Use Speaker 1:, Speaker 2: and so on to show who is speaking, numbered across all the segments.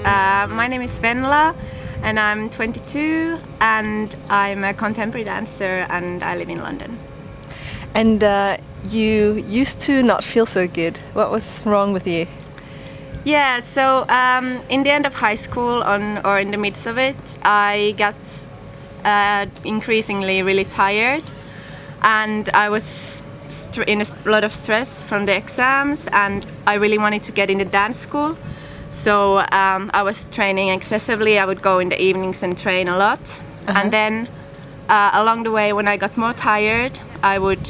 Speaker 1: My name is Venla and I'm 22 and I'm a contemporary dancer and I live in London.
Speaker 2: And you used to not feel so good. What was wrong with you?
Speaker 1: Yeah, so in the end of high school or in the midst of it, I got increasingly really tired and I was in a lot of stress from the exams and I really wanted to get into dance school. So I was training excessively. I would go in the evenings and train a lot. And then along the way, when I got more tired, I would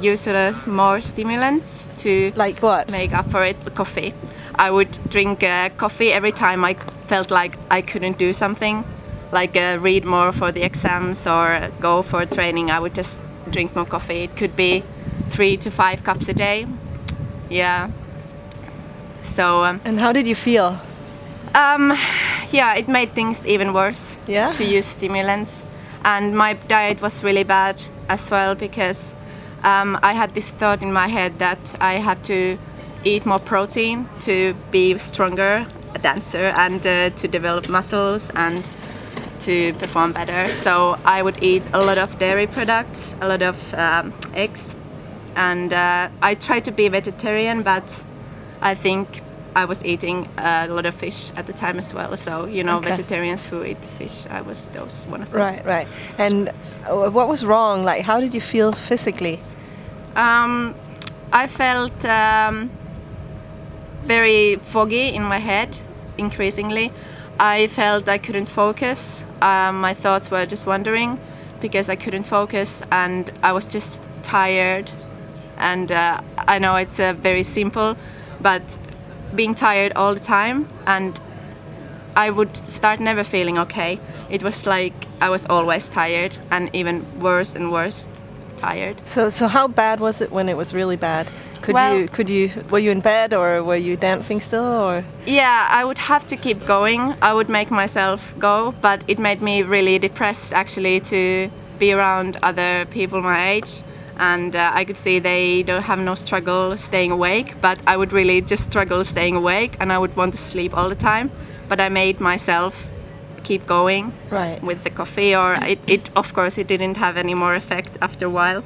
Speaker 1: use more stimulants to
Speaker 2: Like what?
Speaker 1: make up for it. Coffee. I would drink coffee every time I felt like I couldn't do something, like read more for the exams or go for training. I would just drink more coffee. It could be 3 to 5 cups a day. Yeah. So.
Speaker 2: And how did you feel?
Speaker 1: Yeah, it made things even worse.
Speaker 2: Yeah?
Speaker 1: To use stimulants, and my diet was really bad as well because I had this thought in my head that I had to eat more protein to be stronger a dancer and to develop muscles and to perform better. So I would eat a lot of dairy products, a lot of eggs, and I tried to be vegetarian, but I think I was eating a lot of fish at the time as well. So, vegetarians who eat fish, I was one of those.
Speaker 2: Right. And what was wrong? Like, how did you feel physically?
Speaker 1: I felt very foggy in my head, increasingly. I felt I couldn't focus. My thoughts were just wandering because I couldn't focus and I was just tired. And I know it's very simple, but being tired all the time, and I would start never feeling okay. It was like I was always tired and even worse and worse tired.
Speaker 2: So how bad was it when it was really bad? Were you in bed or were you dancing still or?
Speaker 1: Yeah, I would have to keep going. I would make myself go, but it made me really depressed actually to be around other people my age. And I could see they don't have no struggle staying awake, but I would really just struggle staying awake and I would want to sleep all the time. But I made myself keep going with the coffee, or it of course it didn't have any more effect after a while,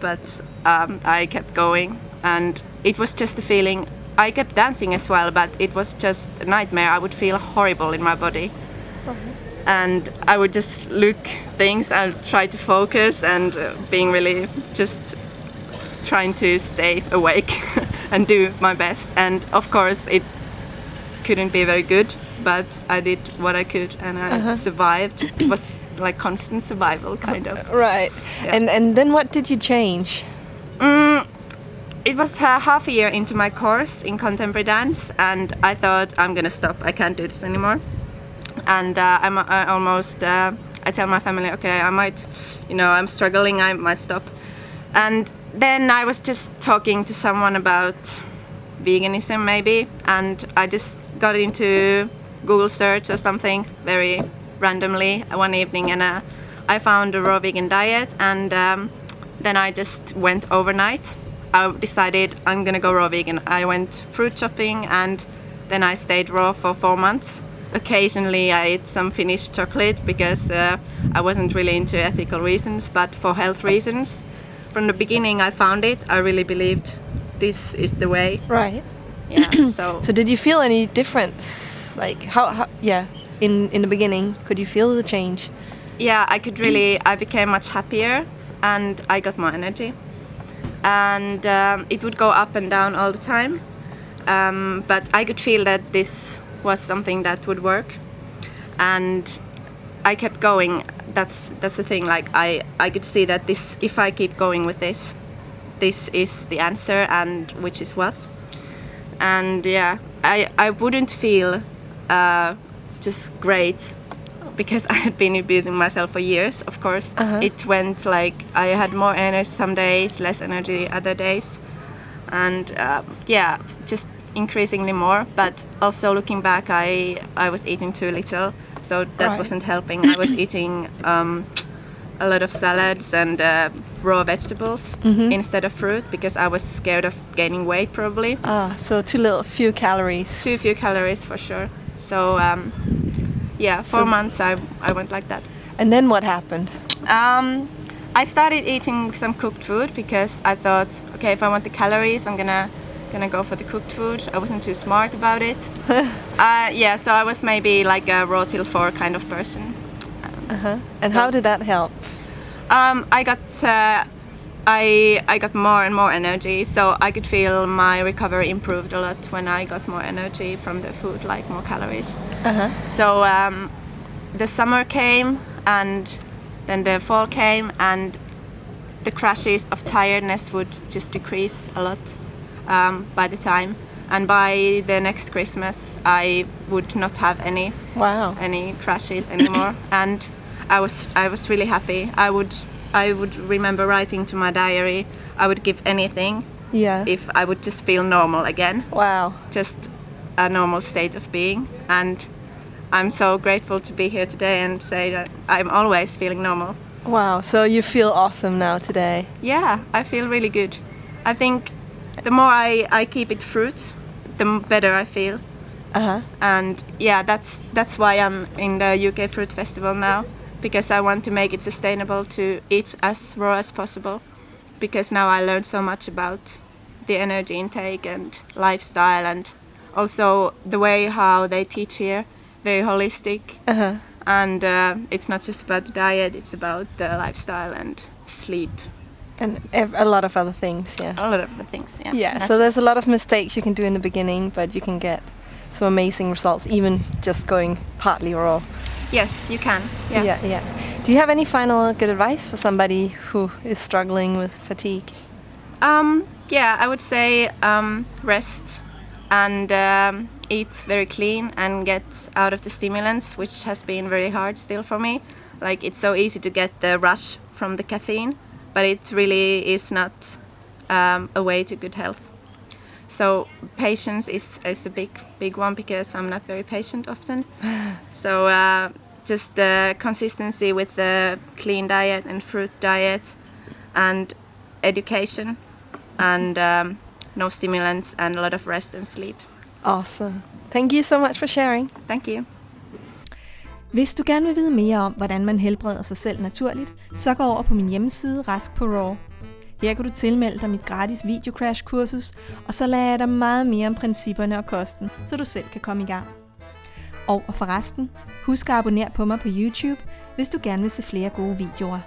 Speaker 1: but I kept going and it was just a feeling. I kept dancing as well, but it was just a nightmare. I would feel horrible in my body. And I would just look things and try to focus and being really just trying to stay awake and do my best. And of course it couldn't be very good, but I did what I could and I survived. It was like constant survival kind of.
Speaker 2: Right. Yeah. And then what did you change?
Speaker 1: It was half a year into my course in contemporary dance and I thought I'm gonna stop. I can't do this anymore. And I tell my family, okay, I might, I'm struggling, I might stop. And then I was just talking to someone about veganism maybe, and I just got into Google search or something very randomly one evening, and I found a raw vegan diet, and then I just went overnight. I decided I'm gonna go raw vegan. I went fruit shopping and then I stayed raw for 4 months. Occasionally I ate some Finnish chocolate because I wasn't really into ethical reasons, but for health reasons. From the beginning I found it. I really believed this is the way.
Speaker 2: Right.
Speaker 1: Yeah.
Speaker 2: So did you feel any difference? Like how in the beginning, could you feel the change?
Speaker 1: Yeah, I became much happier and I got more energy. And it would go up and down all the time. But I could feel that this was something that would work, and I kept going. That's the thing. Like I could see that this, if I keep going with this is the answer, and which is was. And yeah, I wouldn't feel just great because I had been abusing myself for years. Of course, it went like I had more energy some days, less energy other days, and just increasingly more, but also looking back I was eating too little, so that wasn't helping. I was eating a lot of salads and raw vegetables instead of fruit because I was scared of gaining weight probably.
Speaker 2: So few calories.
Speaker 1: Too few calories for sure. So 4 months I went like that.
Speaker 2: And then what happened?
Speaker 1: I started eating some cooked food because I thought, okay, if I want the calories, I'm gonna go for the cooked food. I wasn't too smart about it. So I was maybe like a raw till 4 kind of person.
Speaker 2: And how did that help?
Speaker 1: I got more and more energy, so I could feel my recovery improved a lot when I got more energy from the food, like more calories. So the summer came, and then the fall came, and the crashes of tiredness would just decrease a lot by the time. And by the next Christmas, I would not have any crashes anymore. And I was really happy. I would remember writing to my diary. I would give anything if I would just feel normal again.
Speaker 2: Wow.
Speaker 1: Just a normal state of being. And I'm so grateful to be here today and say that I'm always feeling normal.
Speaker 2: Wow, so you feel awesome now today?
Speaker 1: Yeah, I feel really good. I think the more I keep it fruit, the better I feel. And that's why I'm in the UK Fruit Festival now, because I want to make it sustainable to eat as raw as possible, because now I learned so much about the energy intake and lifestyle, and also the way how they teach here, very holistic. And it's not just about the diet, it's about the lifestyle and sleep.
Speaker 2: And a lot of other things,
Speaker 1: A lot of other things,
Speaker 2: Yeah, so there's a lot of mistakes you can do in the beginning, but you can get some amazing results, even just going partly raw.
Speaker 1: Yes, you can.
Speaker 2: Yeah. Do you have any final good advice for somebody who is struggling with fatigue?
Speaker 1: I would say rest and eat very clean and get out of the stimulants, which has been very hard still for me. Like, it's so easy to get the rush from the caffeine, but it really is not a way to good health. So patience is a big one, because I'm not very patient often. So just the consistency with the clean diet and fruit diet and education and no stimulants and a lot of rest and sleep.
Speaker 2: Awesome. Thank you so much for sharing.
Speaker 1: Thank you.
Speaker 3: Hvis du gerne vil vide mere om, hvordan man helbreder sig selv naturligt, så gå over på min hjemmeside Rask på Raw. Her kan du tilmelde dig mit gratis video-crash-kursus, og så lærer jeg dig meget mere om principperne og kosten, så du selv kan komme i gang. Og forresten, husk at abonnere på mig på YouTube, hvis du gerne vil se flere gode videoer.